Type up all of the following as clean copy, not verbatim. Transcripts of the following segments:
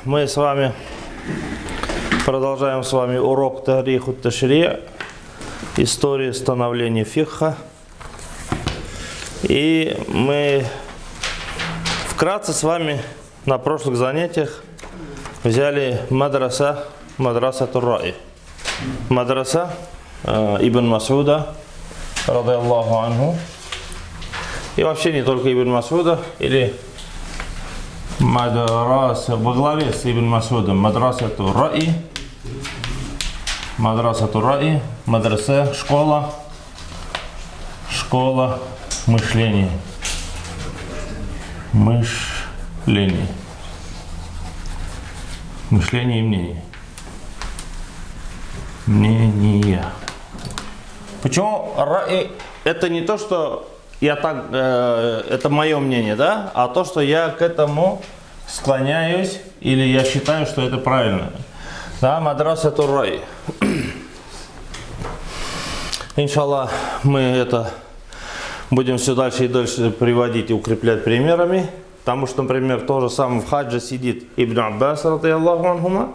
Мы с вами продолжаем урок Тариху Ташри', истории становления фикха. И мы вкратце с вами на прошлых занятиях взяли мадрасатур Ра'i. Мадраса Ибн Мас'уда, ради Аллаху анху. И вообще не только Ибн Мас'уда, или мадраса, во главе с Ибн Мас'удом, мадрасатур Ра'i, мадраса, школа мышления. Мышление и мнение. Мнение. Почему Ра'i? Это не то, что я так, это мое мнение, да, а то, что я к этому склоняюсь, или я считаю, что это правильно. Да, мадрасатур Ра'i. Иншаллах, мы это будем все дальше и дальше приводить и укреплять примерами. Потому что, например, то же самое в хаджи сидит Ибн Аббас, ради Аллаху анхума,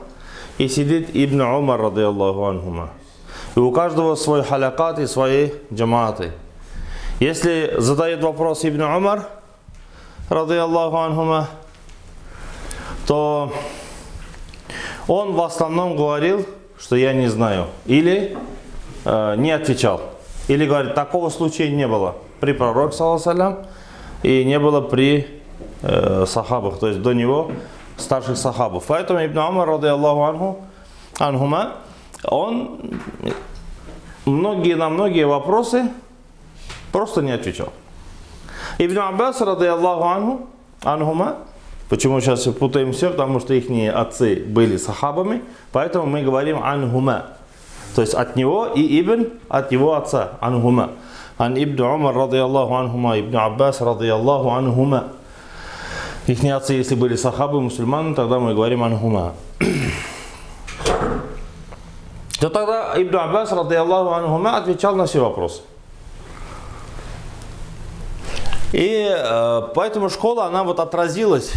и сидит Ибн Умар, ради Аллаху анхума. И у каждого свой халякат и свои джамааты. Если задает вопрос Ибн Умар, ради Аллаху анхума, то он в основном говорил, что я не знаю, или не отвечал, или говорит, такого случая не было при пророке, саллаллаху алейхи ва саллям, и не было при сахабах, то есть до него старших сахабов. Поэтому Ибн Умар, ради Аллаху анхума, он на многие вопросы просто не отвечал. Ибн Аббас, ради Аллаху анхума, почему сейчас путаем все, потому что их отцы были сахабами, поэтому мы говорим анхума. То есть от него и Ибн, от его отца, анхума. Ан Ибн Умар, ради Аллаху анхума, Ибн Аббас, ради Аллаху анхума. Их отцы, если были сахабы, мусульманы, тогда мы говорим анхума. То тогда Ибн Аббас, ради Аллаху анхума, отвечал на все вопросы. И поэтому школа, она вот отразилась,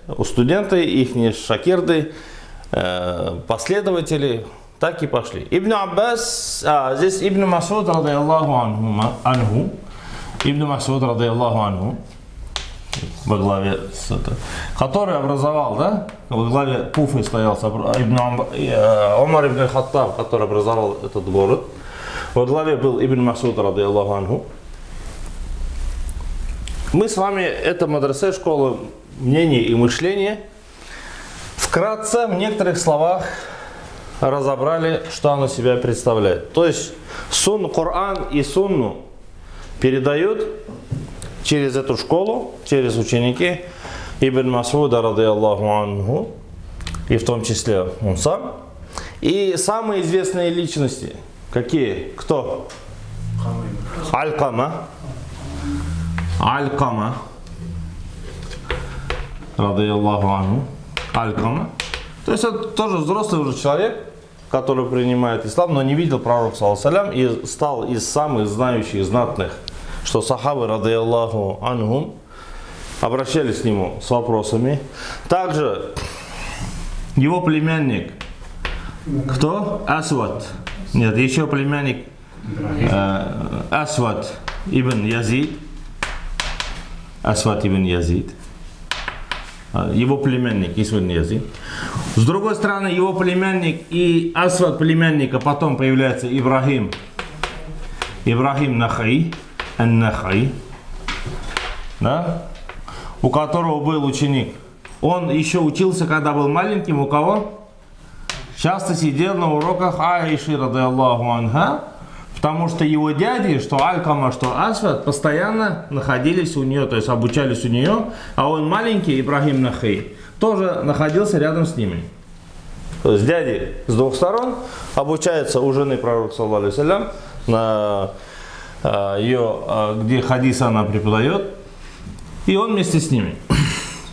у студенты, их шакирды, последователи, так и пошли. Ибн Аббас, здесь Ибн Мас'уд, ради Аллаху анху, Ибн Мас'уд, ради Аллаху анху, во главе, который образовал, да, во главе Куфы стоял Умар ибн Хаттаб, который образовал этот город. Во главе был Ибн Мас'уд, ради Аллаху анху. Мы с вами, это мадраса, школа мнений и мышления, вкратце в некоторых словах разобрали, что оно себя представляет. То есть Коран и Сунну передают через эту школу, через ученики Ибн Мас'уда, ради Аллаху анху, и в том числе он сам. И самые известные личности, какие? Кто? Алькама, ради Аллаху анху. Алькама. То есть это тоже взрослый уже человек, который принимает ислам, но не видел пророка, саллаллаху алейхи ва саллям, и стал из самых знающих, знатных, что сахабы, ради Аллаху анхум, обращались к нему с вопросами. Также его племянник, кто? Асвад. Нет, еще племянник Асвад ибн Язид. Асвад ибн Язид. Его племянник ибн Язид. С другой стороны, его племянник и Асвад племянника потом появляется Ибрахим Нахаи, да? У которого был ученик. Он еще учился, когда был маленьким. У кого? Часто сидел на уроках Аиши, ради Аллаху анха, потому что его дяди, что Алькама, что Асвад, постоянно находились у нее, то есть обучались у нее, а он маленький, Ибрахим Нахаи, тоже находился рядом с ними. То есть дяди с двух сторон обучаются у жены пророка, саллаллаху алейхи ва саллям, на ее, где хадис она преподает, и он вместе с ними.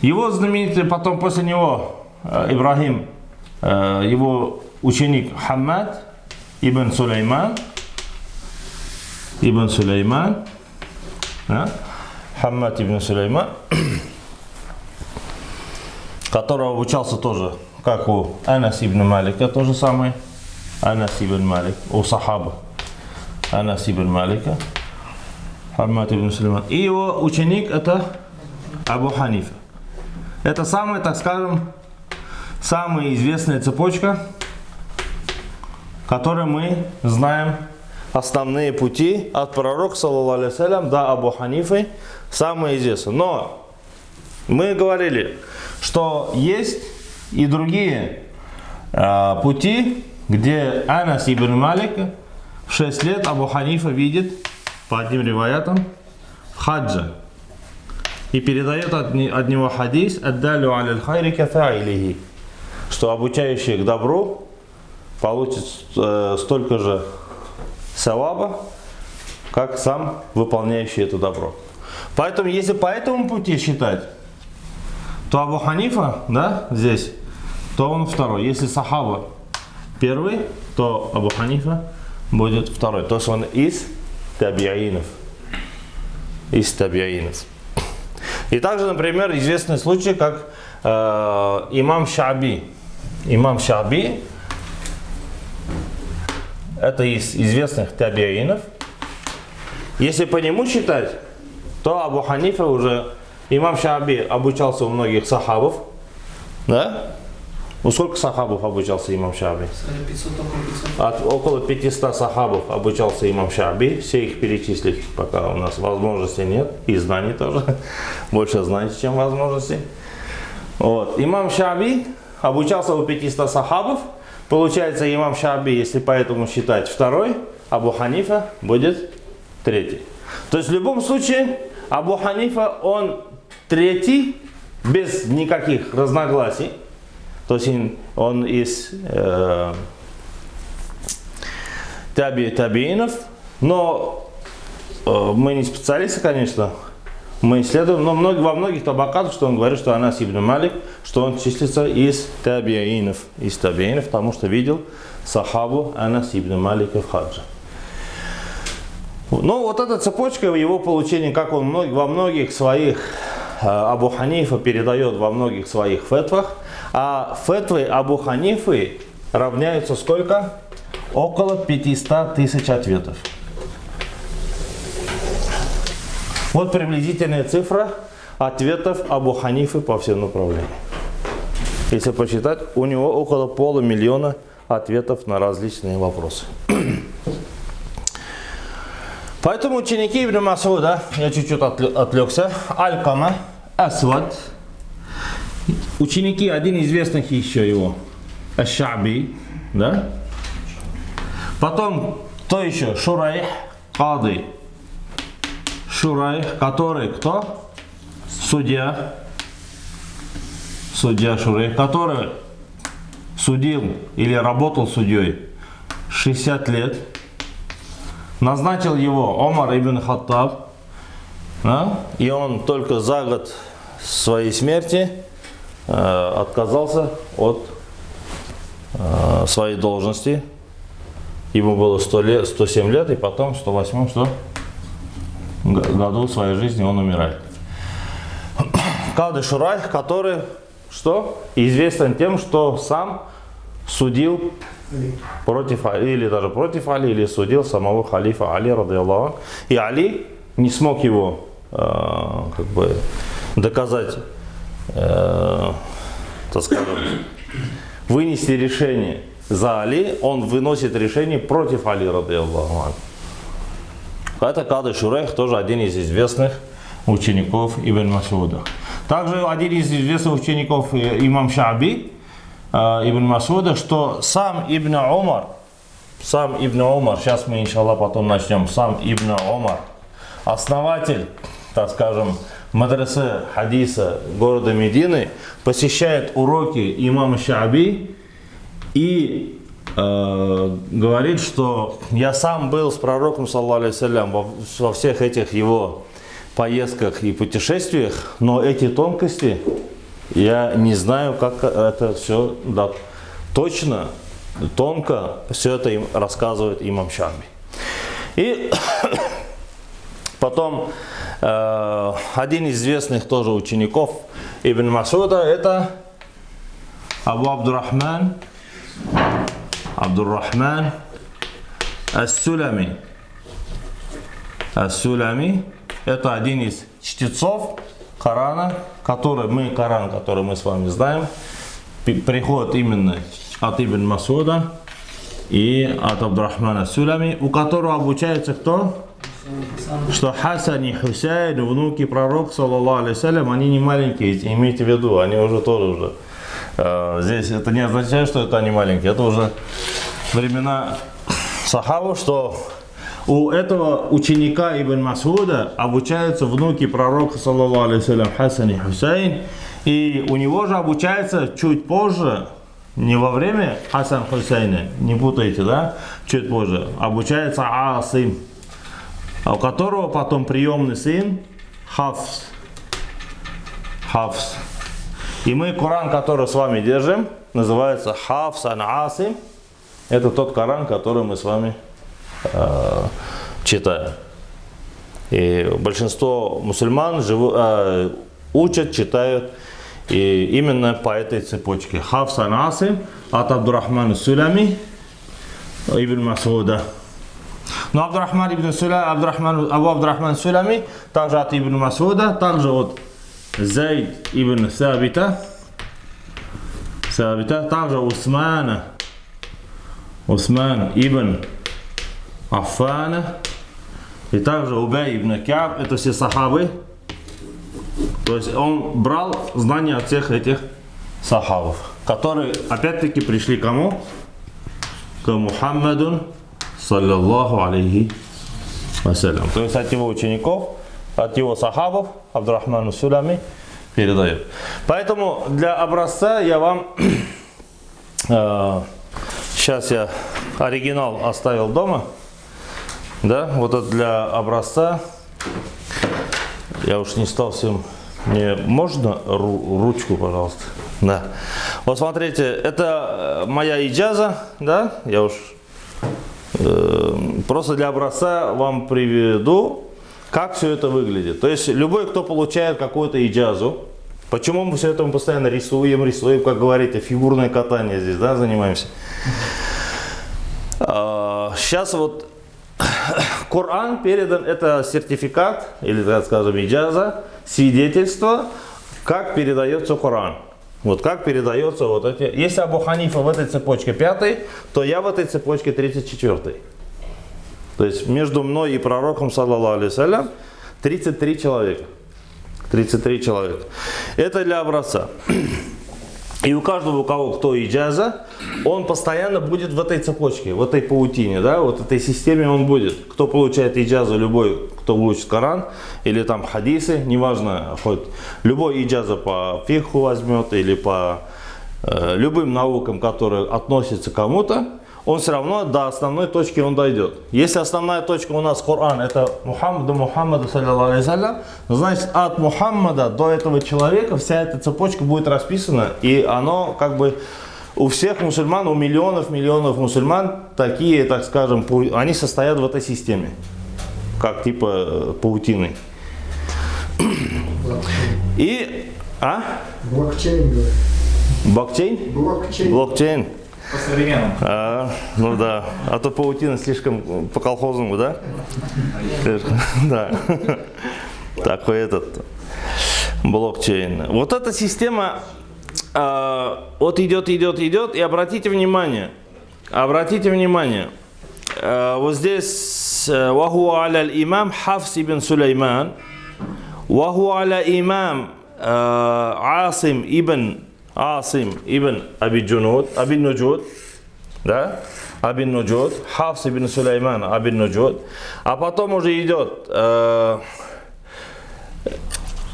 Его знаменитый потом после него Ибрахим, его ученик Хаммад ибн Сулейман, да? Хаммад ибн Сулейман, которого обучался тоже, как у Анас ибн Малика, то же самое. Анас ибн Малик, у сахаба. Анас ибн Малика, Хаммад ибн Сулейман. И его ученик это Абу Ханифа. Это самая, так скажем, самая известная цепочка, которой мы знаем основные пути от пророка, саллаллаху алейхи вассалям, до Абу Ханифы, самые известные. Но мы говорили, что есть и другие пути, где Анас ибн Малик в 6 лет Абу Ханифа видит по одним риваятам хаджа и передает от него хадис «Аддалю аляль хайри кафа'илихи», что обучающий к добру получит столько же саваба, как сам выполняющий это добро. Поэтому, если по этому пути считать, то Абу Ханифа, да, здесь, то он второй. Если сахаба первый, то Абу Ханифа будет второй. То есть он из табиинов. Из табиинов. И также, например, известный случай, как имам Ша'би. Имам Ша'би это из известных табиинов. Если по нему считать, то Абу Ханифа уже, имам Ша'би обучался у многих сахабов. Да? У сколько сахабов обучался имам Ша'би? 500. Около 500 сахабов обучался имам Ша'би. Все их перечислить пока у нас возможности нет. И знаний тоже. Больше знаний, чем возможностей. Вот. Имам Ша'би обучался у 500 сахабов. Получается, имам Ша'би, если поэтому считать, второй, Абу Ханифа будет третий. То есть в любом случае Абу Ханифа он третий, без никаких разногласий. То есть он из табиинов, но мы не специалисты, конечно, мы исследуем, но во многих табакатах, что он говорит, что Анас ибн Малик, что он числится из табиинов, потому что видел сахабу Анас ибн Малика в хаджа. Но вот эта цепочка его получения, как он во многих своих, Абу Ханифа передает во многих своих фетвах, а фетвы Абу Ханифы равняются сколько? Около 500 тысяч ответов. Вот приблизительная цифра ответов Абу Ханифы по всем направлениям. Если посчитать, у него около 500 000 ответов на различные вопросы. Поэтому ученики Ибн Масуда, я чуть-чуть отвлекся, Алькама, Асвад, ученики, один из известных еще его, Аш-Ша'би, да? Потом, кто еще? Шурайх, Кады. Шурайх, который кто? Судья. Судья Шурайх, который судил или работал судьей 60 лет. Назначил его Омар ибн Хаттаб, да? И он только за год своей смерти отказался от своей должности. Ему было 107 лет, и потом в 108 году своей жизни он умирает. Кады Шурайх, который что? Известен тем, что сам судил против Али, или даже против Али, или судил самого халифа Али, радийаллаху анху. И Али не смог его как бы доказать, так скажем, вынести решение за Али, он выносит решение против Али, радийаллаху анху. Это Кады Шурайх, тоже один из известных учеников Ибн Масуда. Также один из известных учеников имам Ша'би, Ибн Масуда, что сам Ибн Умар, сейчас мы, иншаллах, потом начнем, сам Ибн Умар, основатель, так скажем, мадрасы хадиса города Медины, посещает уроки имама Ша'би и говорит, что я сам был с пророком, саллаллаху алейхи вассалям, во всех этих его поездках и путешествиях, но эти тонкости я не знаю, как это все точно, тонко все это им рассказывает имам Ша'би. И потом один из известных тоже учеников Ибн Масуда, это Абу Абдуррахман Ас-Сулями. Ас-Сулями – это один из чтецов Корана, Коран, который мы с вами знаем, приходит именно от Ибн Масуда и от Абдуррахмана Ас-Сулями, у которого обучается кто? Что Хасан и Хусейн, внуки пророка, саллаллаху алейхи вассалям, они не маленькие, имейте в виду, они уже тоже здесь это не означает, что это они маленькие, это уже времена сахабов, что у этого ученика Ибн Масуда обучаются внуки пророка, саллаллаху алейхи вассалям, Хасан и Хусейн, и у него же обучается чуть позже, не во время Хасан Хусейна, не путайте, да, чуть позже, обучается Асим, у которого потом приемный сын Хафс. И мы Коран, который с вами держим, называется Хафс ан-Асим. Это тот Коран, который мы с вами читаем. И большинство мусульман учат, читают и именно по этой цепочке. Хафс ан-Асим от Абдуррахмана Ас-Сулями ибн Масуда. Но Абу Абдуррахман Ас-Сулями также от Ибн Масуда, также от Зайд ибн Сабита, также Усман ибн Аффана, и также Убай ибн Кааб, это все сахабы. То есть он брал знания от всех этих сахабов, которые опять-таки пришли к кому? К Мухаммаду саллаллаху алейхи вассалям. То есть от его учеников, от его сахабов Абдуррахман Ас-Сулями передает. Поэтому для образца я вам сейчас я оригинал оставил дома. Да, вот это для образца. Я уж не стал всем. Мне можно ручку, пожалуйста? Да. Вот смотрите, это моя иджаза, да? Я уж просто для образца вам приведу, как все это выглядит. То есть любой, кто получает какую-то иджазу, почему мы все это постоянно рисуем, как говорите, фигурное катание здесь, да, занимаемся. Сейчас вот Коран передан, это сертификат, или, так скажем, иджаза, свидетельство, как передается Коран. Вот как передается вот эти. Если Абу Ханифа в этой цепочке 5, то я в этой цепочке 34. То есть между мной и пророком, саллаллаху алейхи вассалям, 33 человека. 33 человека. Это для образца. И у каждого, у кого кто иджаза, он постоянно будет в этой цепочке, в этой паутине, да, вот этой системе он будет. Кто получает иджазу, любой, кто учит Коран, или там хадисы, неважно, хоть любой иджаза по фиху возьмет, или по любым наукам, которые относятся к кому-то, он все равно до основной точки он дойдет. Если основная точка у нас Коран, это до Мухаммада, саллаллаху алейхи вассалям, значит от Мухаммада до этого человека вся эта цепочка будет расписана, и оно как бы у всех мусульман, у миллионов мусульман, такие, так скажем, они состоят в этой системе, как типа паутины. И, Блокчейн. Блокчейн? По-современному. Ну да. А то паутина слишком по-колхозному, да? Да. Такой этот блокчейн. Вот эта система вот идет, и обратите внимание, вот здесь ваху аля имам Хафс ибн Сулейман, ваху аля имам Асим ибн Аби Нуджуд, да? Аби Нуджуд, Хафс ибн Сулейман Аби Нуджуд. А потом уже идет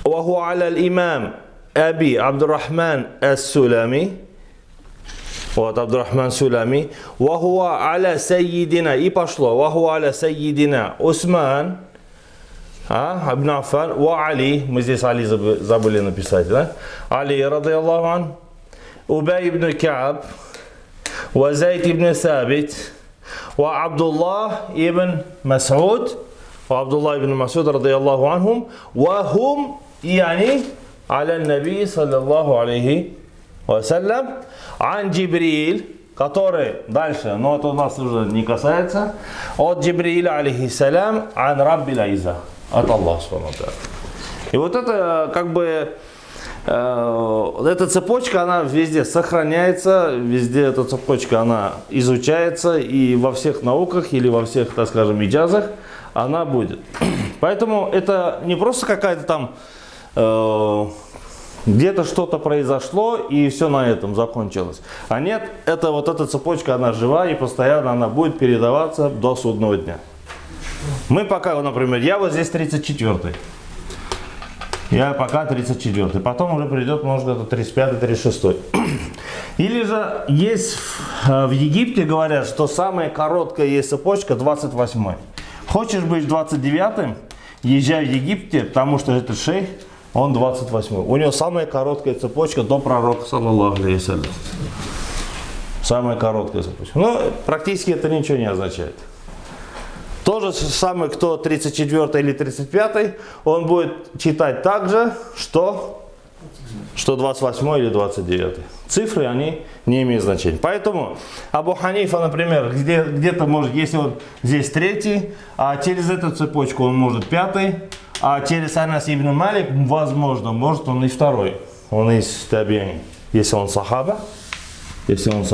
ваху аля имам Аби Абдуррахман Ас-Сулями. Вот Абдуррахман Сулями. Вахуа аля сайидина. И пошло. Вахуа аля сайидина Усман Ибн Аффан. Ва Али. Мы здесь Али забыли написать, да? Али, радиаллаху ан. Убай ибн Кааб. Ва Зайд ибн Сабит. Ва Абдуллах ибн Мас'уд. Ва Абдуллах ибн Мас'уд, радиаллаху анхум. Ва хум, яни, аля наби, саллаллаху алейхи вассалям, ан Джибриль, который дальше, но это у нас уже не касается, от Джибриля, алейхиссалям, ан Раббил Изза, от Аллаха, субхану ва тааля. И вот это как бы, эта цепочка, она везде сохраняется, везде эта цепочка, она изучается, и во всех науках или во всех, так скажем, иджазах она будет. Поэтому это не просто какая-то там, где-то что-то произошло, и все на этом закончилось. А нет, это вот эта цепочка, она жива, и постоянно она будет передаваться до судного дня. Мы пока, например, я вот здесь 34-й. Я пока 34-й. Потом уже придет, может, это 35-й, 36-й. Или же есть в Египте, говорят, что самая короткая есть цепочка 28-й. Хочешь быть 29-м, езжай в Египте, потому что этот шейх, он 28-й. У него самая короткая цепочка до пророка, саллаллаху алейхи ва саллям. Самая короткая цепочка. Но практически это ничего не означает. То же самое, кто 34 или 35, он будет читать так же, что 28 или 29. Цифры, они не имеют значения. Поэтому Абу Ханифа, например, где-то может, если он здесь 3, а через эту цепочку он может 5, а через Анас ибн Малик, возможно, может он и 2. Он из табиин. Если он сахаба, 1,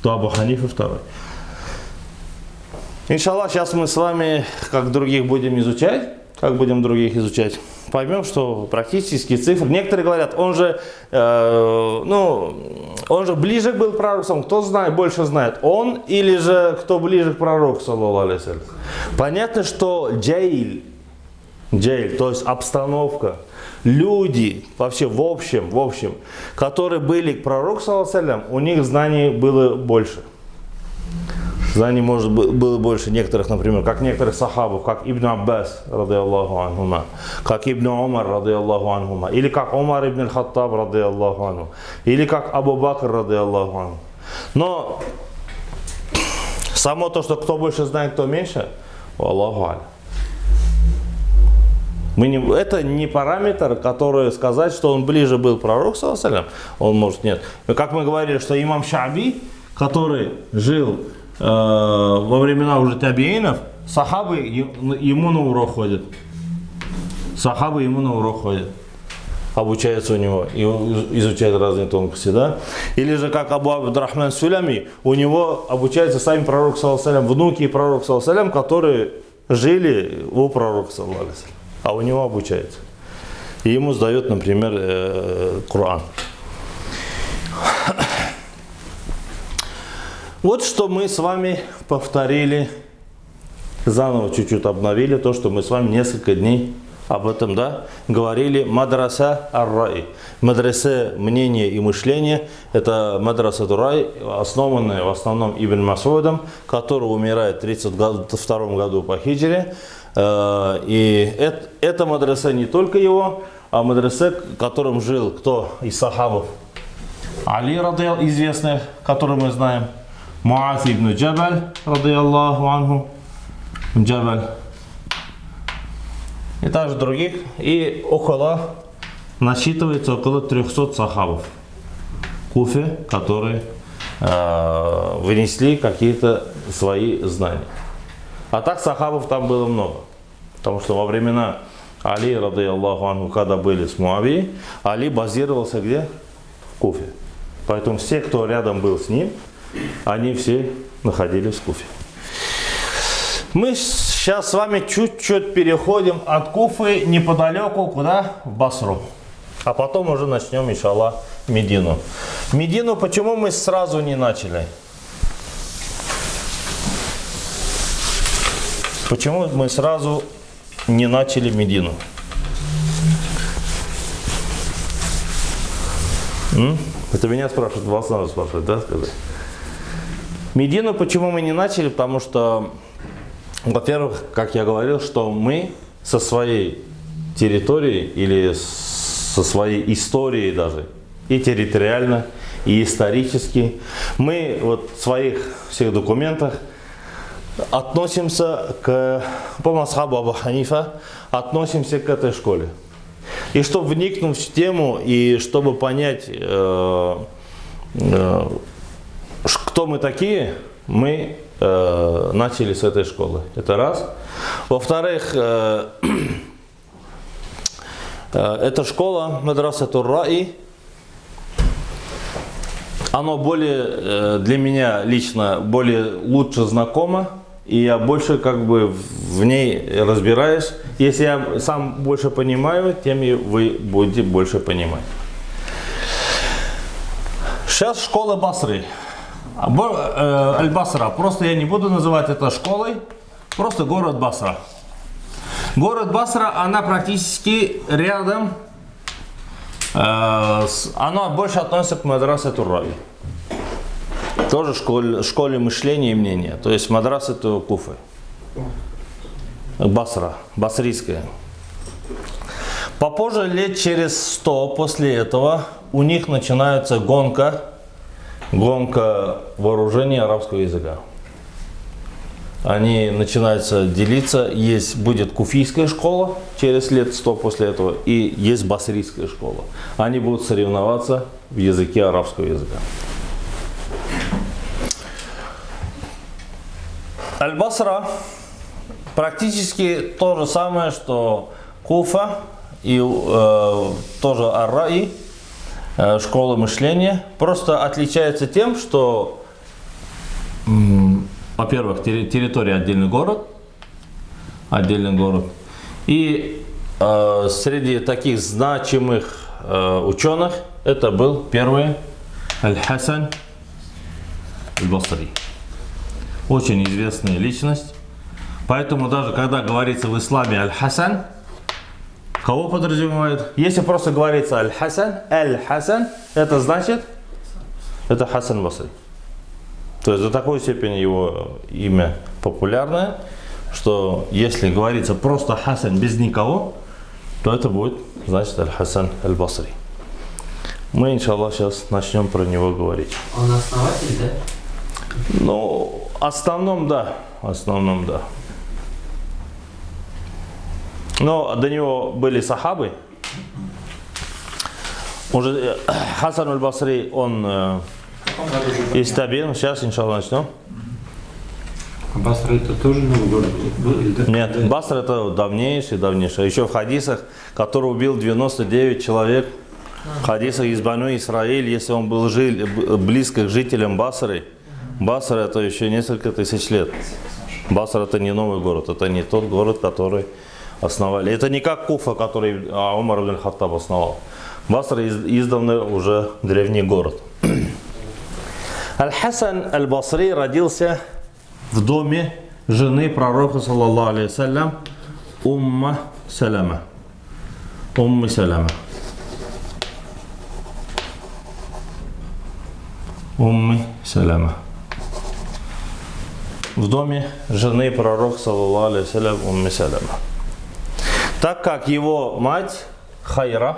то Абу Ханифа 2. Иншаллах, сейчас мы с вами, как других будем изучать, поймем, что практически цифры. Некоторые говорят, он же ближе был к пророку, кто знает, больше знает, он или же кто ближе к пророку, саллаллаху алейхи ва саллям. Понятно, что джаиль, то есть обстановка, люди, вообще в общем, которые были к пророку, саллаллаху алейхи ва саллям, у них знаний было больше. Знаний, может, было больше некоторых, например, как некоторых сахабов, как Ибн Аббас, радиаллаху анхума, как Ибн Умар, радиаллаху анхума, или как Умар ибн Хаттаб, радиаллаху анху, или как Абу Бакр, радиаллаху анху. Но само то, что кто больше знает, кто меньше, Аллаху аля. Это не параметр, который сказать, что он ближе был к пророку, саллаллаху алейхи ва саллям, он может нет. Как мы говорили, что имам Ша'би, который жил во времена уже табиинов, сахабы ему на урок ходят. Обучаются у него и изучают разные тонкости, да? Или же как Абу Абдурахман Сулями, у него обучаются сами пророк, саллаллаху алейхи ва саллям, внуки пророка, саллаллаху алейхи ва саллям, которые жили у пророка, саллаллаху алейхи ва саллям, а у него обучаются. И ему сдают, например, Коран. Вот что мы с вами повторили, заново чуть-чуть обновили то, что мы с вами несколько дней об этом, да, говорили. Мадраса ар-рай. Мадраса мнения и мышления. Это мадраса ар-рай, основанная в основном Ибн Мас'удом, который умирает в 32 году по хиджре. И это мадраса не только его, а мадраса, которым жил кто из сахабов? Али, известных, который мы знаем. Муаз ибн Джабаль, радиаллаху анху, Джабаль. И также других. И насчитывается около 300 сахабов в Куфе, которые вынесли какие-то свои знания. А так сахабов там было много. Потому что во времена Али, радиаллаху анху, когда были с Муавией, Али базировался где? В Куфе. Поэтому все, кто рядом был с ним, они все находились в Куфе. Мы сейчас с вами чуть-чуть переходим от Куфы неподалеку, куда? В Басру. А потом уже начнем, иншаллах, Медину. Медину почему мы сразу не начали? Почему мы сразу не начали Медину? Это меня спрашивают, вас надо спрашивать, да, сказать? Медину почему мы не начали? Потому что, во-первых, как я говорил, что мы со своей территории или со своей историей даже, и территориально, и исторически, мы вот в своих всех документах относимся по мазхабу Абу Ханифа, относимся к этой школе. И чтобы вникнуть в тему и чтобы понять, кто мы такие, мы начали с этой школы. Это раз. Во-вторых, эта школа Мадрасатур Раи, она более, для меня лично, более лучше знакома, и я больше как бы в ней разбираюсь. Если я сам больше понимаю, тем и вы будете больше понимать. Сейчас школа Басры. Аль-Басра. Просто я не буду называть это школой, просто город Басра. Город Басра, она практически рядом, она больше относится к Мадрасатур Раи. Тоже школе мышления и мнения. То есть Мадрасату Куфы. Басра, басрийская. Попозже, лет через 100 после этого, у них начинается гонка вооружения арабского языка. Они начинаются делиться. Будет куфийская школа через лет 100 после этого, и есть басрийская школа. Они будут соревноваться в языке арабского языка. Аль-Басра практически то же самое, что Куфа и тоже Ар-Раи, школа мышления. Просто отличается тем, что, во-первых, территория отдельный город. И среди таких значимых ученых это был первый Аль-Хасан Аль-Басри. Очень известная личность. Поэтому даже когда говорится в исламе Аль-Хасан, кого подразумевает? Если просто говорится Аль-Хасан, это значит, это Хасан Басри. То есть до такой степени его имя популярное, что если говорится просто Хасан без никого, то это будет, значит, Аль-Хасан Аль-Басри. Мы, иншаллах, сейчас начнем про него говорить. Он основатель, да? Ну, в основном да. Но до него были сахабы. Уже Хасан аль-Басри, он из Табин. Сейчас, иншаллах, начнем. Басра это тоже новый город был? Нет, Басра это давнейший. Еще в хадисах, который убил 99 человек. В хадисах из Бану Исраиль, если он был близко к жителям Басры. Басра это еще несколько тысяч лет. Басра это не новый город, это не тот город, который основали. Это не как Куфа, который Умар ибн Хаттаб основал. Басра издавна уже древний город. Аль-Хасан Аль-Басри родился в доме жены пророка, саллаллаху алейхи вассалям, Уммы Салама. В доме жены пророка, саллаллаху алейхи вассалям, Уммы Салама. Так как его мать Хайра,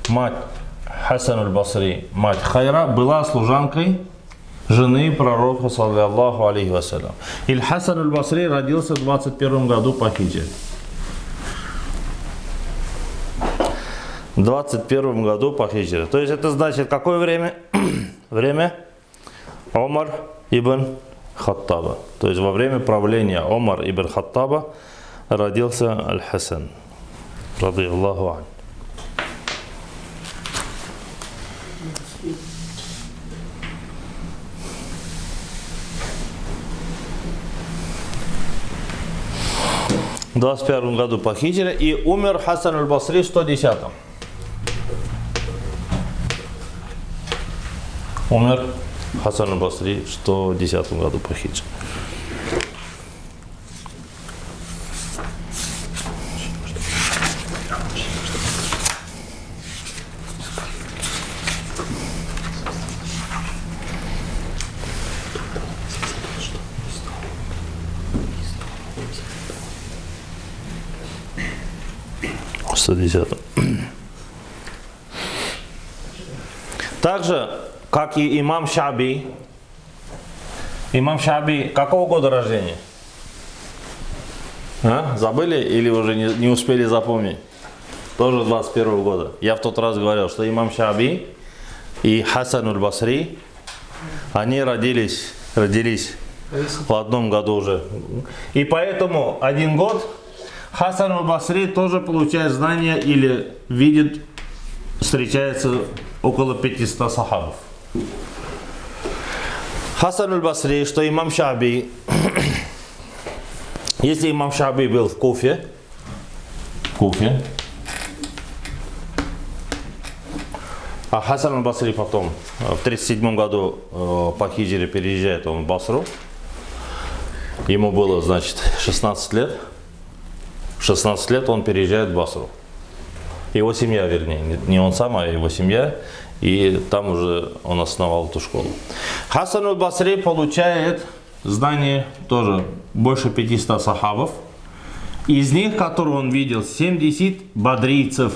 мать Хасан аль-Басри, мать Хайра, была служанкой жены пророка, саллаллаху алейхи вассалям. И Хасан аль-Басри родился в 21 году по хиджре. В 21 году по хиджре. То есть это значит какое время? Время Умар ибн Хаттаба. То есть во время правления Умар ибн Хаттаба родился Аль-Хасан. Радиаллаху ан. В 21 году по хиджре, и умер Хасан аль-Басри в 110-м. Умер Хасан аль-Басри в 110 году по хиджре. Также, как и имам Шаби. Имам Шаби какого года рождения? А? Забыли или уже не успели запомнить? Тоже 21 года. Я в тот раз говорил, что имам Шааби и Хасан аль-Басри, они родились в одном году уже. И поэтому один год Хасан аль-Басри тоже получает знания или видит, встречается около 500 сахабов. Хасан аль-Басри, что имам Шааби, если имам Шааби был в Куфе, а Хасан аль-Басри потом в 1937 году по хиджре переезжает он в Басру. Ему было, значит, 16 лет. В 16 лет он переезжает в Басру. Его семья, вернее, не он сам, а его семья. И там уже он основал эту школу. Хасан аль-Басри получает знания тоже больше 500 сахабов. Из них, которые он видел, 70 бадрийцев.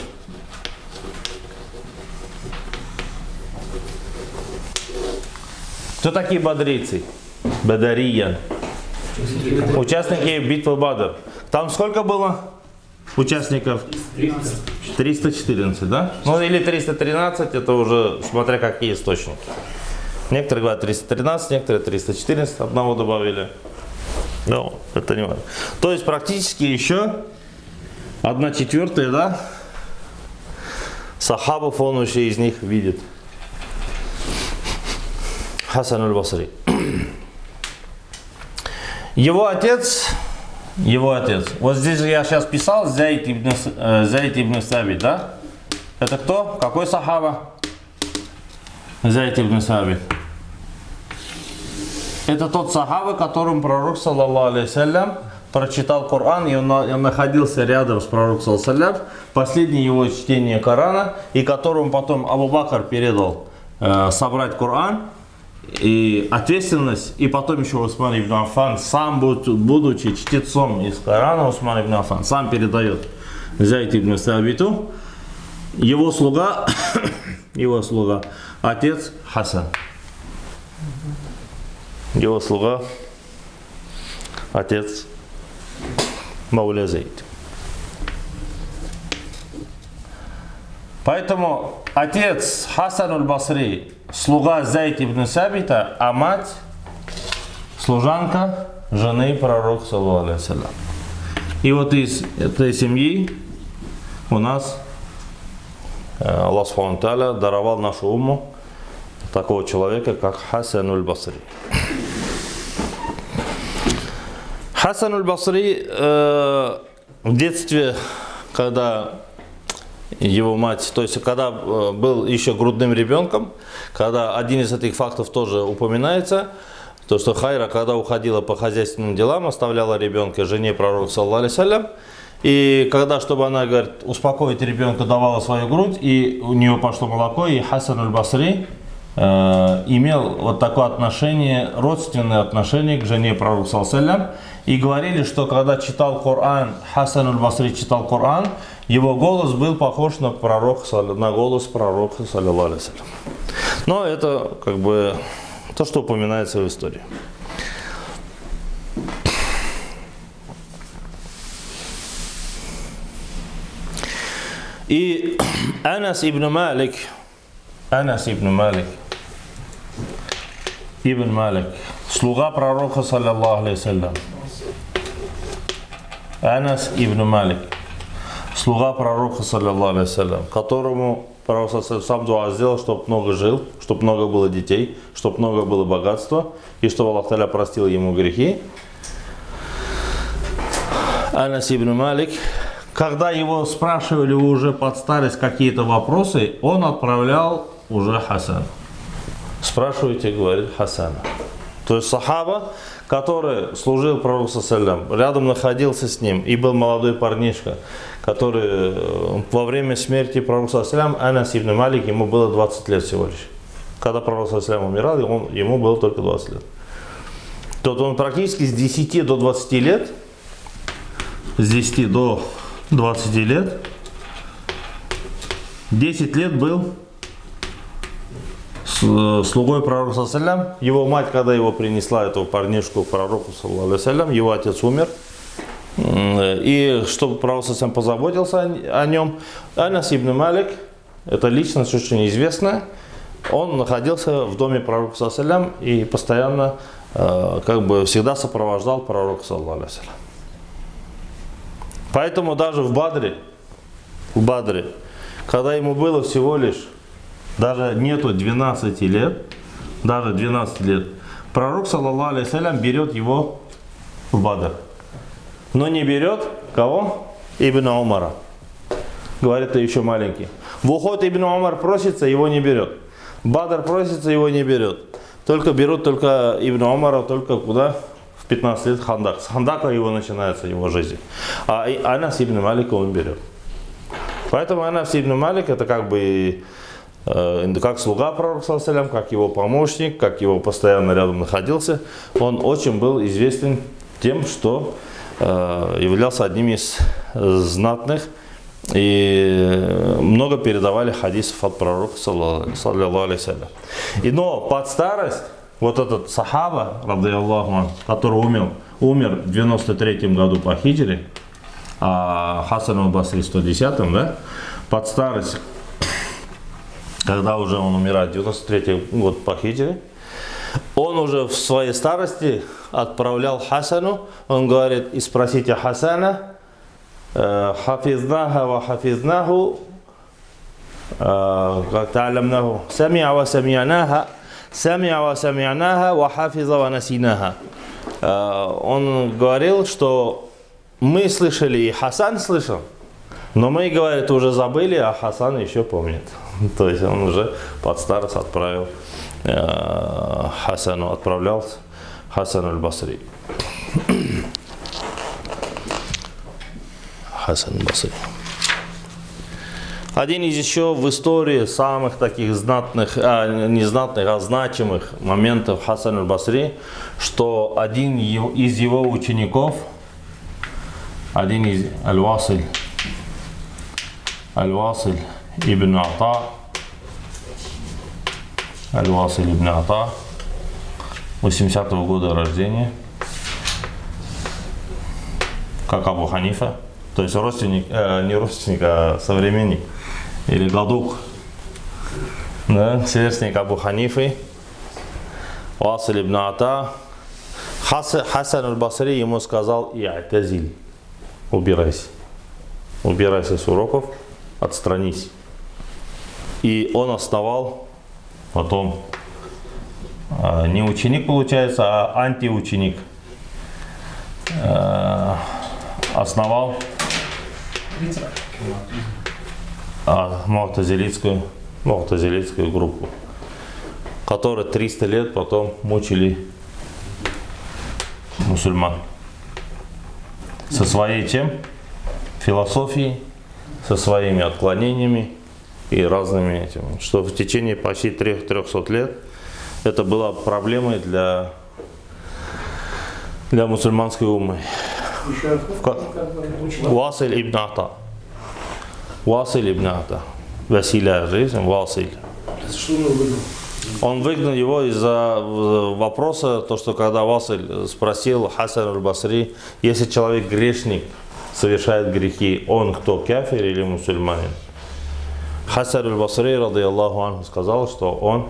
Кто такие бадрийцы? Бадария. Участники битвы Бадр. Там сколько было участников? 314, да? Ну или 313, это уже смотря какие источники. Некоторые говорят 313, некоторые 314, одного добавили. Ну, это не важно. То есть практически еще 1/4, да? Сахабов он еще из них видит. Хасан аль-Басри. Его отец, вот здесь я сейчас писал Зайд ибн Сабит, да? Это кто? Какой сахаба? Зайд ибн Сабит. Это тот сахаба, которым пророк, саллаллаху алейхи прочитал Коран, и он находился рядом с пророком, саллаллаху алейхи последнее его чтение Корана, и которому потом Абу Бакр передал собрать Коран, и ответственность, и потом еще Усман ибн Аффан, сам будучи чтецом из Корана, Усман ибн Аффан сам передает Зайд ибн Сабиту, его слуга, отец Хасан. Его слуга, отец Мауля Зайд. Поэтому отец Хасан аль-Басри, слуга Зайд ибн Сабита, а мать служанка жены пророка, саллаллаху алейхи ва саллям. И вот из этой семьи у нас Аллах субхану тааля даровал нашу умму такого человека, как Хасан аль-Басри. Хасан аль-Басри в детстве, когда его мать, то есть когда был еще грудным ребенком, когда один из этих фактов тоже упоминается, то что Хайра, когда уходила по хозяйственным делам, оставляла ребенка жене пророка, саллаллаху алейхи ва саллям, и когда, чтобы она, говорит, успокоить ребенка, давала свою грудь, и у нее пошло молоко, и Хасан аль-Басри имел вот такое отношение, родственное отношение к жене пророка, саллаллаху алейхи ва саллям, и говорили, что когда читал Коран, Хасан аль-Басри читал Коран, его голос был похож на голос пророка, саллаллаху алейхи ва саллям. Но это как бы то, что упоминается в истории. И Анас ибн Малик, слуга пророка, саллаллаху алейхи ва саллям. Анас ибн Малик, слуга пророка, саллаллаху алейхи ва саллям, которому пророк сам дуа сделал, чтобы много жил, чтобы много было детей, чтобы много было богатства, и чтобы Аллах Та'аля простил ему грехи. Анас ибн Малик, когда его спрашивали уже под старость какие-то вопросы, он отправлял уже Хасана. Спрашивайте, говорит, Хасана. То есть сахаба, который служил пророку, рядом находился с ним, и был молодой парнишка, который во время смерти пророка, Анас ибн Малик, ему было 20 лет всего лишь. Когда пророк умирал, ему было только 20 лет. То он практически с 10 до 20 лет, с 10 до 20 лет, 10 лет был слугой пророка, его мать, когда его принесла, этого парнишку, к пророку, его отец умер, И чтобы пророк сам позаботился о нем, Анас ибн Малик, это личность очень известная, он находился в доме пророка саллаллаху и постоянно, как бы всегда сопровождал пророка саллаллаху. Поэтому даже в Бадре, когда ему было всего лишь, даже нету 12 лет, пророк саллаллаху алейхи вассалям берет его в Бадр. Но не берет кого? Ибн Умара. Говорит, ты еще маленький. В уход Ибн Умар просится, его не берет. Бадр просится, его не берет. Берут только Ибн Умара, только куда? В 15 лет Хандак. С Хандака его начинается его жизнь. А Анас ибн Малика он берет. Поэтому Анас ибн Малик это как бы как слуга пророка саллаллаху, как его помощник, как его постоянно рядом находился. Он очень был известен тем, что являлся одним из знатных и много передавали хадисов от пророка саллаллаху алейхи вассалям. Но под старость вот этот сахаба, который умер в 93 году по хиджре, а Хасан аль-Басри в 110, да, под старость, когда уже он умирает, 93 год по хиджре, он уже в своей старости отправлял Хасану, он говорит, и спросите Хасана, хафизнаха ва хафизнаху, как та'алямнаху, сами'а ва сами'наха ва хафиза ва насинаха. Он говорил, что мы слышали, и Хасан слышал, но мы, говорит, уже забыли, а Хасан еще помнит. То есть он уже под старость отправлял Хасану аль-Басри. Хасан аль-Басри. Один из еще в истории самых таких знатных, не знатных, а значимых моментов Хасан аль-Басри, что один из его учеников, один из Аль-Василь ибн Ата, Аль-Василь ибн Ата, 80-го года рождения, как Абу Ханифа, то есть родственник, не родственник, а современник, или гадук, да, сверстник Абу Ханифы, Василь ибн Ата. Хасан аль-Басри ему сказал: «И'тазиль, убирайся с уроков, отстранись». И он основал потом не ученик, получается, а антиученик. Основал му'тазилитскую группу, которые 300 лет потом мучили мусульман. Со своей философией, со своими отклонениями и разными этими. Что в течение почти 300 лет это была проблемой для мусульманской уммы. Василь ибн Ата. Василя жизнь, Василь. Он выгнал его из-за вопроса, то, что когда Василь спросил Хасан аль-Басри, если человек грешник, совершает грехи, он кто, кафир или мусульманин? Хасан аль-Басри, радийаллаху анху, сказал, что он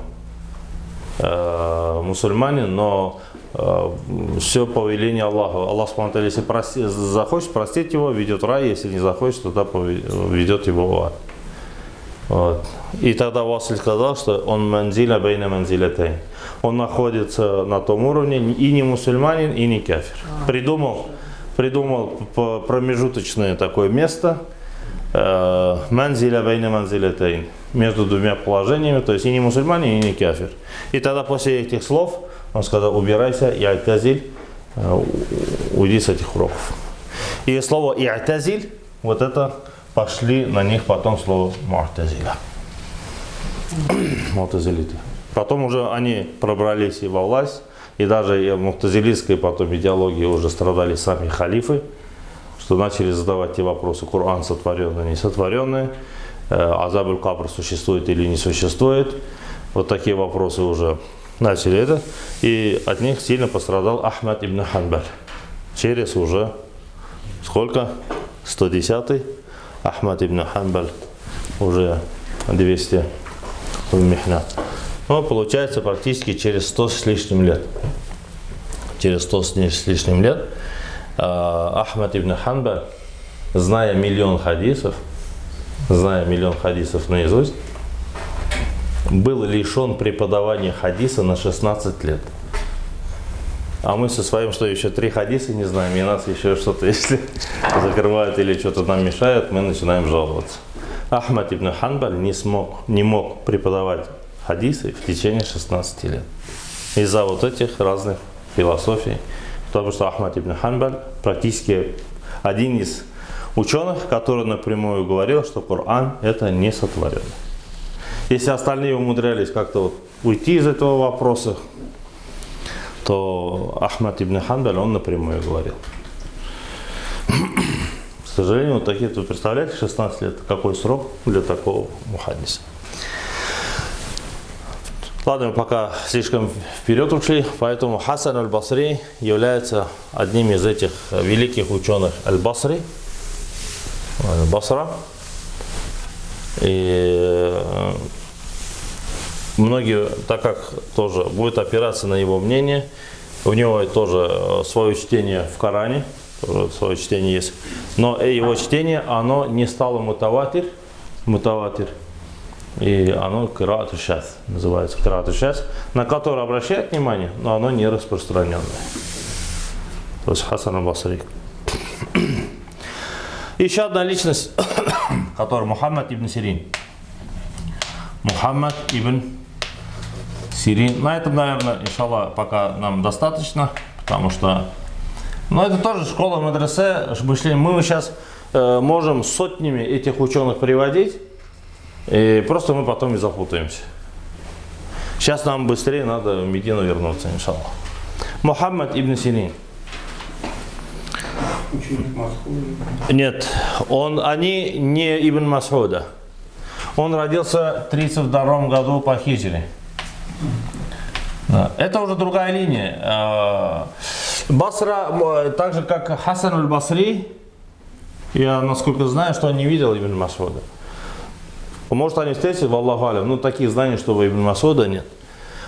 мусульманин, но все по велению Аллаха. Аллах, если захочет простить его, ведет в рай, если не захочет, тогда ведет его в ад. Вот. И тогда Василь сказал, что он манзиля бейна манзилятайн. Он находится на том уровне, и не мусульманин, и не кафир. Придумал промежуточное такое место, манзиля бейна манзилятайн, между двумя положениями, то есть и не мусульманин, и не кафир. И тогда после этих слов он сказал: убирайся, и'тазиль, уйди с этих уроков. И слово и'тазиль, вот это пошли на них потом слово му'тазиля. Му'тазилиты. Потом уже они пробрались и во власть, и даже в му'тазилитской потом идеологии уже страдали сами халифы, что начали задавать те вопросы: Коран сотворенный, не сотворенный, азаб аль-кабр существует или не существует. Вот такие вопросы уже начали это, и от них сильно пострадал Ахмад ибн Ханбаль через уже Сколько? 110-й. Ахмад ибн Ханбаль уже 200 в Михна. Ну, получается, практически через 100 с лишним лет. Через 100 с лишним лет Ахмад ибн Ханбаль, зная миллион хадисов наизусть, был лишен преподавания хадиса на 16 лет. А мы со своим, что еще 3 хадиса не знаем, и нас еще что-то, если закрывают или что-то нам мешает, мы начинаем жаловаться. Ахмад ибн Ханбаль не мог преподавать хадисы в течение 16 лет. Из-за вот этих разных философий. Потому что Ахмад ибн Ханбаль практически один из ученых, который напрямую говорил, что Коран это не сотворено. Если остальные умудрялись как-то вот уйти из этого вопроса, то Ахмад ибн Ханбаль, он напрямую говорил. К сожалению, вот такие, вы представляете, 16 лет, какой срок для такого мухаддиса. Ладно, мы пока слишком вперед ушли, поэтому Хасан аль-Басри является одним из этих великих ученых аль-Басри, Басра. И многие, так как тоже будет опираться на его мнение, у него тоже свое чтение в Коране, тоже свое чтение есть, но его чтение, оно не стало мутаватир, и оно кираату шаз, называется кираату шаз, на которое обращает внимание, но оно не распространенное. То есть Хасан аль-Басри. Еще одна личность, которая Мухаммад ибн Сирин. Мухаммад ибн Сирин. На этом, наверное, иншаллах, пока нам достаточно, потому что, это тоже школа медресе, мышление. Мы сейчас можем сотнями этих ученых приводить, и просто мы потом и запутаемся. Сейчас нам быстрее надо в Медину вернуться, иншаллах. Мухаммад ибн Сирин. Нет, они не Ибн Мас'уда. Он родился в 32 году по хиджре. Да. Это уже другая линия. Басра, так же как Хасан аль-Басри, я насколько знаю, что он не видел Ибн Мас'уда. Может, они встретились в Аллаху алям, таких знаний, что у Ибн Мас'уда нет.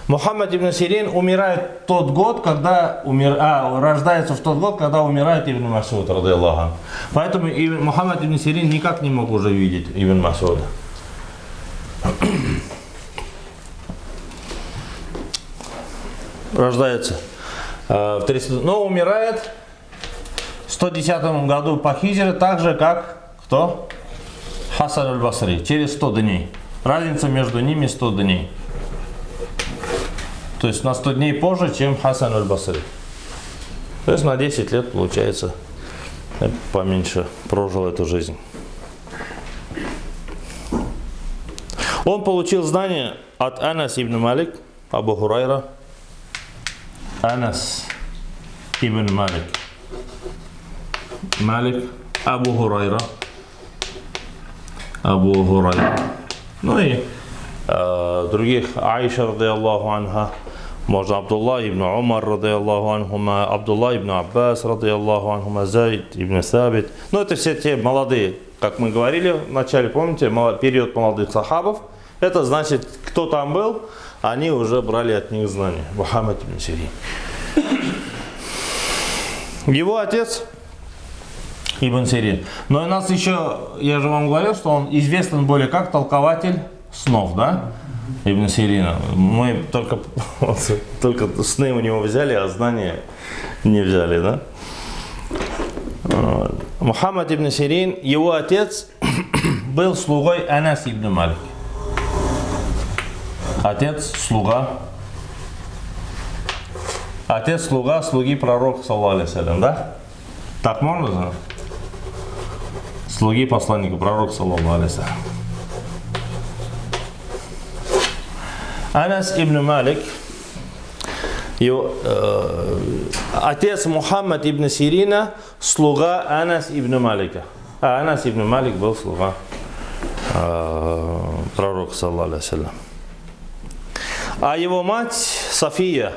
Мухаммад ибн Сирин умирает в тот год, когда рождается в тот год, когда умирает Ибн Мас'уд, радийаллаху анху. Поэтому Мухаммад ибн Сирин никак не мог уже видеть Ибн Мас'уда. Рождается в 30, но умирает в 110 году по хиджре, так же как кто? Хасан аль-Басри, через 100 дней. Разница между ними 100 дней. То есть на 100 дней позже, чем Хасан аль-Басри. То есть на 10 лет, получается, поменьше прожил эту жизнь. Он получил знания от Анас ибн Малик, Абу Хурайра. Анас ибн Малик. Абу Хурайра. И других, Аиша, радийаллаху анха, можно Абдулла ибн Умар, радийаллаху анхума, Абдулла ибн Аббас, радийаллаху анхума, Зайд ибн Сабит. Это все те молодые, как мы говорили в начале, помните, период молодых сахабов. Это значит, кто там был, они уже брали от них знания. Мухаммад ибн Сирин. Его отец Ибн Сирин. Но у нас еще, я же вам говорил, что он известен более как толкователь снов, да? Ибн Сирина. Мы только сны у него взяли, а знания не взяли, да? Мухаммад ибн Сирин, его отец был слугой Анас ибн Малик. Отец слуга слуги пророка, саллаллаху алейхи ва саллям, да? Так можно знать? Слуги посланника пророка, саллаллаху алейхи ва саллям. Анас ибн Малик, отец Мухаммад ибн Сирина, слуга Анас ибн Малика. А Анас ибн Малик был слуга пророка, саллаллаху алейхи ва саллям. А его мать София,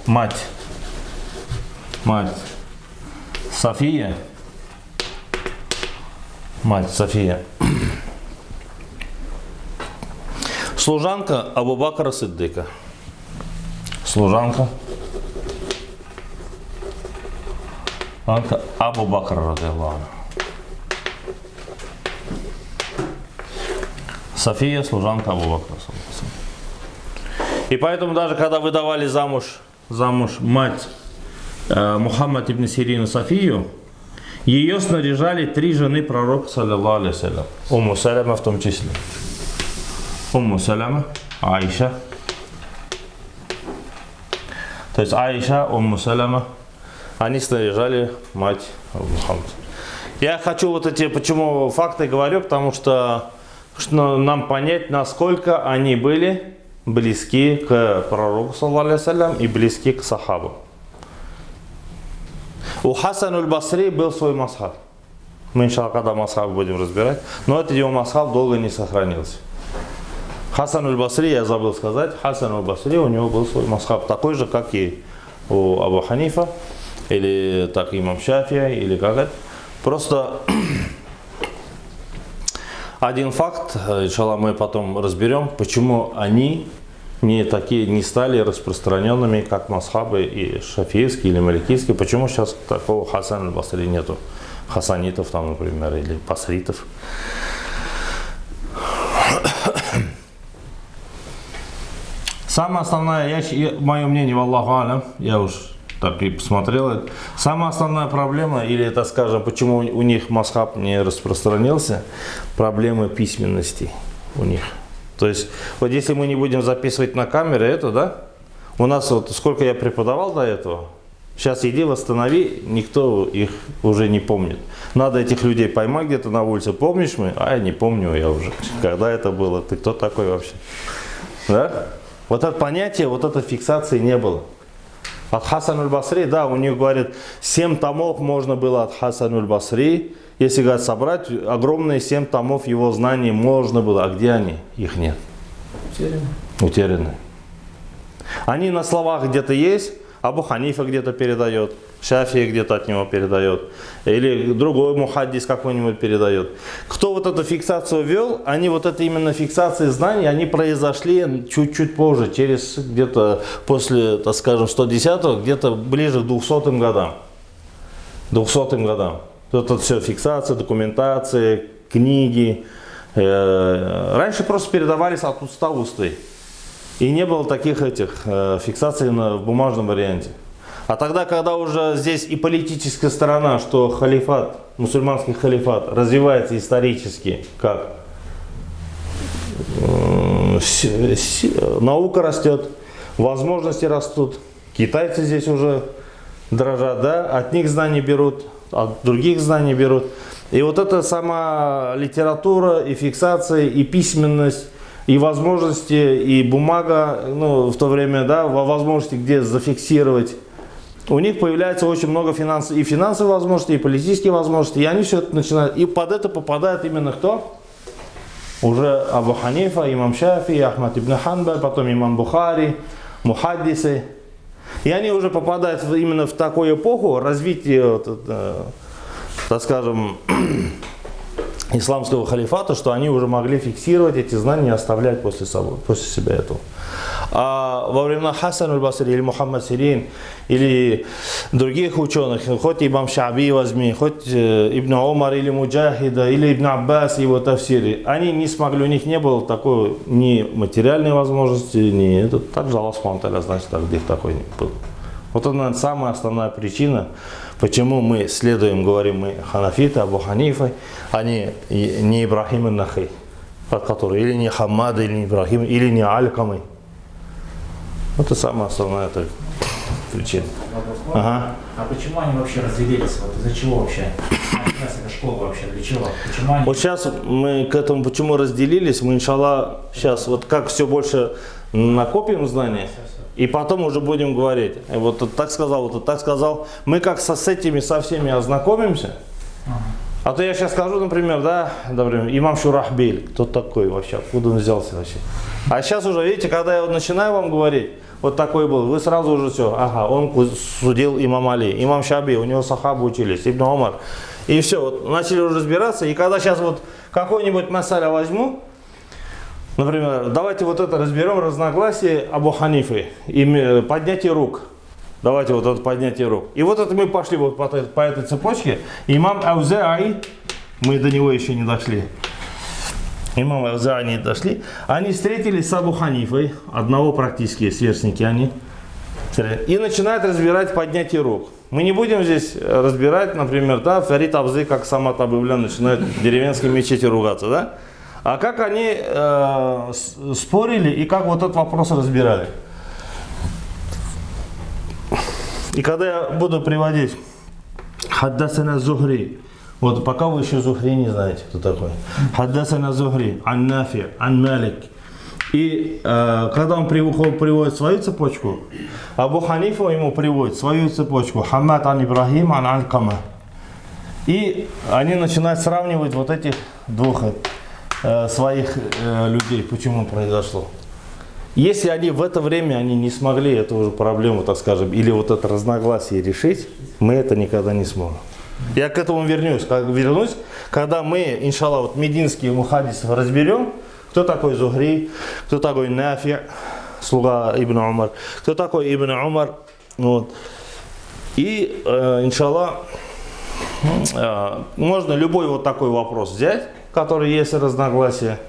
мать София, мать София. Служанка Абу Бакра Сиддика. Служанка Абу Бакра радиаллаху анху. София, служанка Абу Бакра. И поэтому даже когда выдавали замуж мать Мухаммад ибн Сирина Софию, ее снаряжали 3 жены пророка, саллаллаху алейхи вассалям. Умму Саляма в том числе. Умму Саляма, Аиша. То есть Аиша, Умму Саляма, они снаряжали мать Мухаммада. Я хочу вот эти, почему факты говорю, потому что нам понять, насколько они были близки к пророку, саллаллаху алейхи вассалям, и близки к сахабам. У Хасан аль-Басри был свой масхаб. Мы, иншаллах, когда масхаб будем разбирать, но этот его масхаб долго не сохранился. Хасан аль-Басри, я забыл сказать, Хасан аль-Басри, у него был свой масхаб, такой же, как и у Абу Ханифа, или так имам Шафия, или как это. Просто один факт, иншаллах, мы потом разберем, почему они не стали распространенными, как масхабы и шафиевские или маликийские. Почему сейчас такого Хасан аль-Басри нету? Хасанитов там, например, или басритов. Самое основное, мое мнение, валлаху алям, я уж так и посмотрел, самая основная проблема, или это, скажем, почему у них масхаб не распространился, проблема письменности у них. То есть, вот если мы не будем записывать на камеры это, да, у нас вот сколько я преподавал до этого, сейчас иди восстанови, никто их уже не помнит. Надо этих людей поймать где-то на улице, помнишь мы? А я не помню, я уже, когда это было, ты кто такой вообще? Да? Вот это понятие, вот этой фиксации не было. От Хасан аль-Басри, да, у них, говорят, 7 томов можно было от Хасан аль-Басри. Если, говорят, собрать, огромные 7 томов его знаний можно было. А где они? Их нет. Утеряны. Они на словах где-то есть, Абу Ханифа где-то передает, Шафия где-то от него передает, или другой мухаддис какой-нибудь передает. Кто вот эту фиксацию вел, они вот это именно фиксации знаний, они произошли чуть-чуть позже, через где-то после, так скажем, 110-го, где-то ближе к 200-м годам. 200-м годам. Это все фиксация, документация, книги. Раньше просто передавались от уста в усты. И не было таких этих фиксаций в бумажном варианте. А тогда, когда уже здесь и политическая сторона, что халифат, мусульманский халифат развивается исторически, как наука растет, возможности растут, китайцы здесь уже дрожат, да, от них знаний берут, от других знаний берут. И вот эта сама литература, и фиксация, и письменность, и возможности, и бумага, ну, в то время, да, возможности где зафиксировать. У них появляется очень много финансовых возможностей, и политических возможностей, и они все это начинают. И под это попадает именно кто? Уже Абу Ханифа, имам Шафи, Ахмад ибн Ханбаль, потом имам Бухари, мухаддисы. И они уже попадают именно в такую эпоху развития, так скажем, исламского халифата, что они уже могли фиксировать эти знания и оставлять после себя этого. А во времена Хасан аль-Басри или Мухаммад Сирин или других ученых, хоть имам Шаби возьми, хоть Ибн Умар или Муджахида или Ибн Аббас и его тафсири, они не смогли, у них не было такой ни материальной возможности, ни это. Также Аллах Субхану ва Тааля, значит, так где такой не был. Вот это, наверное, самая основная причина, почему мы следуем, говорим мы ханафиты, Абу Ханифа, а не Ибрахим ан-Нахай, от которого, или не Хаммад, или не Ибрахим, или не Алькамы. Это самая основная причина. Ага. А почему они вообще разделились? Вот из-за чего вообще? Сейчас эта школа вообще для чего? Почему они... Вот сейчас мы к этому, почему разделились, мы, иншаллах, сейчас вот как все больше накопим знаний, и потом уже будем говорить. Вот так сказал, вот так сказал. Мы как со всеми ознакомимся. А то я сейчас скажу, например, да, например, имам Шурахбиль, кто такой вообще, откуда он взялся вообще. А сейчас уже, видите, когда я начинаю вам говорить, вот такой был, вы сразу уже все, ага, он судил имам Али, имам Шаби, у него сахабы учились, Ибн Умар. И все, вот начали уже разбираться, и когда сейчас вот какой-нибудь масаля возьму, например, давайте вот это разберем, разногласие Абу Ханифы, и поднятие рук. Давайте вот это поднятие рук. И вот это мы пошли вот по этой цепочке. Имам Аузаи, мы до него еще не дошли. Имам Аузаи не дошли. Они встретились с Абу Ханифой, одного практически сверстники они. И начинают разбирать поднятие рук. Мы не будем здесь разбирать, например, да, Фарид Абзы, как Самат Абывлян начинает в деревенской мечети ругаться, да? А как они спорили и как вот этот вопрос разбирали. И когда я буду приводить Хаддасана Зухри, вот пока вы еще Зухри не знаете, кто такой. Хаддасана Зухри, ан Нафи, ан Малик. И когда он приводит свою цепочку, Абу Ханифа ему приводит свою цепочку, Хаммад ан Ибрахим, ан Алькама. И они начинают сравнивать вот этих двух своих людей, почему произошло. Если они в это время они не смогли эту уже проблему, так скажем, или вот это разногласие решить, мы это никогда не сможем. Я к этому вернусь, когда мы, иншаллах, вот мединские мухаддисов разберем, кто такой Зухри, кто такой Нафи, слуга Ибн Умар, кто такой Ибн Умар, вот. И, иншаллах, можно любой вот такой вопрос взять, который есть разногласия,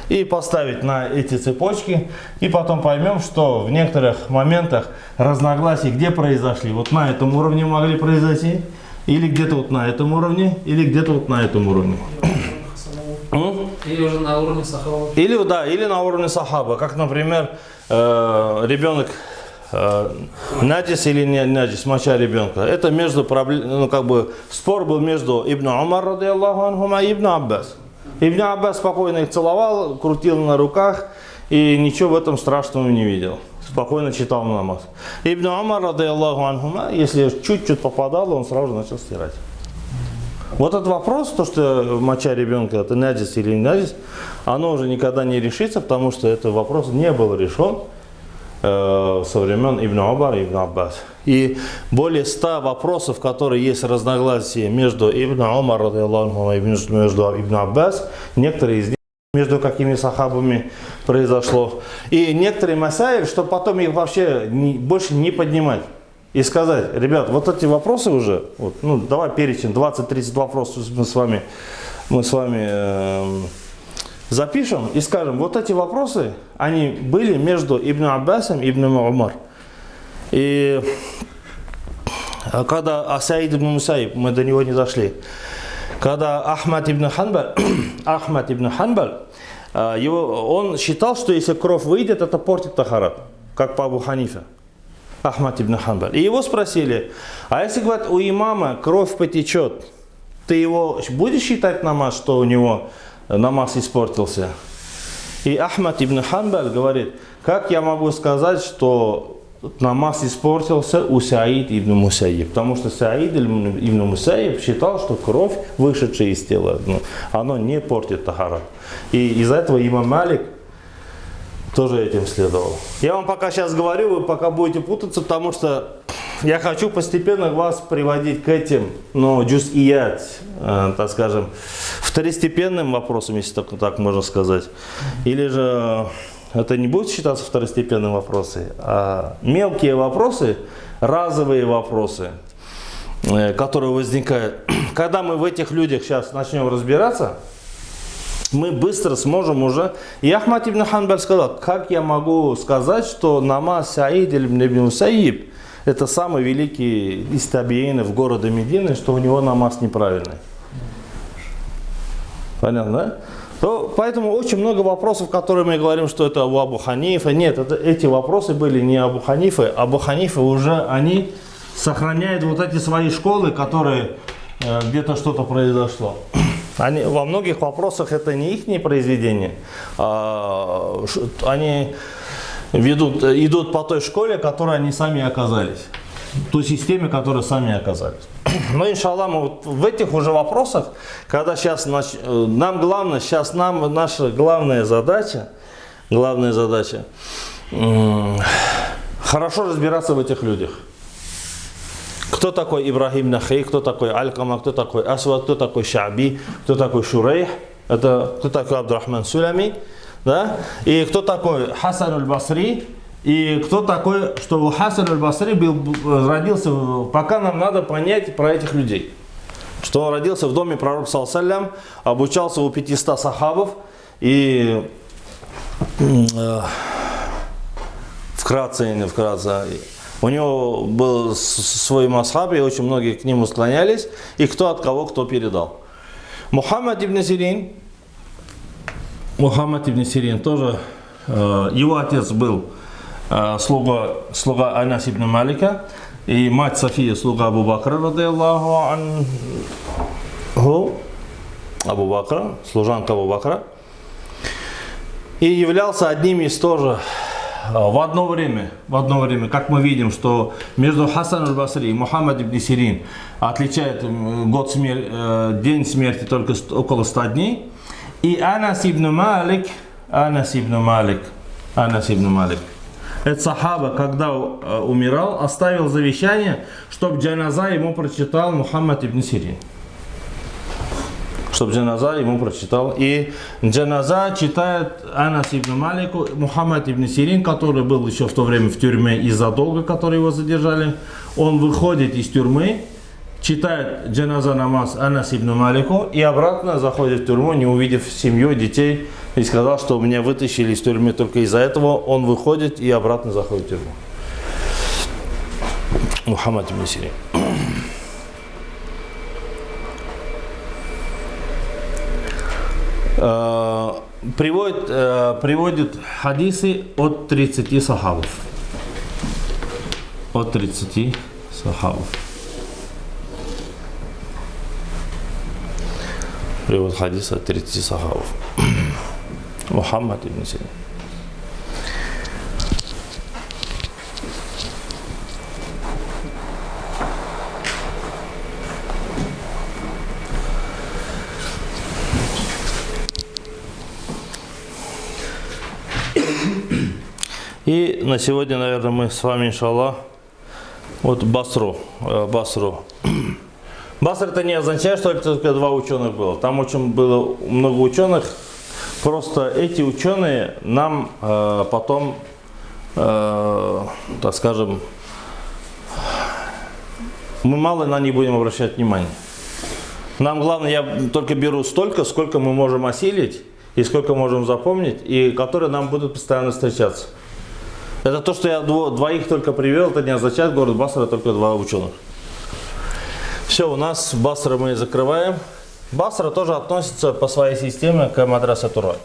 и поставить на эти цепочки, и потом поймем, что в некоторых моментах разногласия где произошли, вот на этом уровне могли произойти, или где-то вот на этом уровне, или где-то вот на этом уровне. Или уже на уровне сахаба. Или, да, или на уровне сахаба, как, например, ребенок наджис или не наджис, моча ребенка. Это между ну, как бы спор был между Ибн Умар, радиаллаху анхума, и Ибн Аббас. Ибн Аббас спокойно их целовал, крутил на руках и ничего в этом страшного не видел. Спокойно читал намаз. Ибн Умар, радиаллаху анхума, если чуть-чуть попадало, он сразу же начал стирать. Вот этот вопрос, то, что моча ребенка это наджис или не наджис, оно уже никогда не решится, потому что этот вопрос не был решен со времен Ибн Умара и Ибн Аббас. И более 100 вопросов, которые есть разногласия между Ибн Умаром и между Ибн Аббас, некоторые из них между какими сахабами произошло. И некоторые масаиль, что потом их вообще больше не поднимать. И сказать, ребят, вот эти вопросы уже, вот, ну давай перечень, 20-30 вопросов мы с вами запишем и скажем, вот эти вопросы, они были между Ибн Аббасом и Ибн Умар. И когда Саид ибн Мусаиб, мы до него не дошли, когда Ахмад ибн Ханбаль, он считал, что если кровь выйдет, это портит тахарат, как по Абу Ханифе. Ахмад ибн Ханбаль. И его спросили, а если, говорят, у имама кровь потечет, ты его будешь считать намаз, что у него намаз испортился? И Ахмад ибн Ханбаль говорит, как я могу сказать, что намаз испортился у Саид ибн Мусаиб? Потому что Саид ибн Мусаиб считал, что кровь, вышедшая из тела, оно не портит тахарат. И из-за этого имам Малик тоже этим следовал. Я вам пока сейчас говорю, вы пока будете путаться, потому что я хочу постепенно вас приводить к этим, джуз'ият, так скажем, второстепенным вопросам, если так можно сказать. Или же это не будет считаться второстепенным вопросом, а мелкие вопросы, разовые вопросы, которые возникают. Когда мы в этих людях сейчас начнем разбираться, мы быстро сможем уже. И Ахмад ибн Ханбаль сказал, как я могу сказать, что намаз Саид ибн Мусаиб это самый великий из табиинов города Медины, что у него намаз неправильный. Понятно, да? Поэтому очень много вопросов, которые мы говорим, что это у Абу Ханифа. Нет, эти вопросы были не Абу Ханифа. Абу Ханифа уже они сохраняют вот эти свои школы, которые где-то что-то произошло. Они, во многих вопросах это не их произведение, они идут по той школе, в которой они сами оказались, той системе, в которой сами оказались. Но, иншаллах, мы вот в этих уже вопросах, когда сейчас нам главное, наша главная задача хорошо разбираться в этих людях. Кто такой Ибрахим Нахей, кто такой Алькама, кто такой Асвад, кто такой Шаби, кто такой Шурейх, это кто такой Абдурахман Сулями, да? И кто такой Хасан аль-Басри, и кто такой, что Хасан аль-Басри родился, пока нам надо понять про этих людей. Что он родился в доме пророка саллаллаху алейхи ва саллям, обучался у 500 сахабов, и вкратце, у него был свой масхаб, и очень многие к нему склонялись, и кто от кого кто передал. Мухаммад ибн Сирин тоже, его отец был слуга Анас ибн Малика, и мать София слуга Абу Бакра, радиаллаху анху, Абу Бакра, служанка Абу Бакра, и являлся одним из тоже в одно время, как мы видим, что между Хасан аль-Басри и Мухаммад ибн Сирин отличает день смерти только около 100 дней, и Анас ибн Малик, этот сахаба, когда умирал, оставил завещание, чтобы джаназа ему прочитал Мухаммад ибн Сирин. Чтобы джаназа ему прочитал. И джаназа читает Анас ибн Малику, Мухаммад ибн Сирин, который был еще в то время в тюрьме из-за долга, который его задержали. Он выходит из тюрьмы, читает джаназа намаз Анас ибн Малику и обратно заходит в тюрьму, не увидев семью, детей, и сказал, что меня вытащили из тюрьмы только из-за этого. Он выходит и обратно заходит в тюрьму. Мухаммад ибн Сирин. Приводит хадисы от 30 сахабов. От 30 сахабов. Приводит хадисы от 30 сахабов. Мухаммад ибн Сирин. И на сегодня, наверное, мы с вами, иншаллах, вот Басру. Басра это не означает, что это только 2 ученых было. Там очень было много ученых. Просто эти ученые нам потом, так скажем, мы мало на них будем обращать внимание. Нам главное, я только беру столько, сколько мы можем осилить, и сколько можем запомнить, и которые нам будут постоянно встречаться. Это то, что я двоих только привел, это не означает, город Басра только 2 ученых. Все, у нас Басра мы закрываем. Басра тоже относится по своей системе к Мадраса Турай.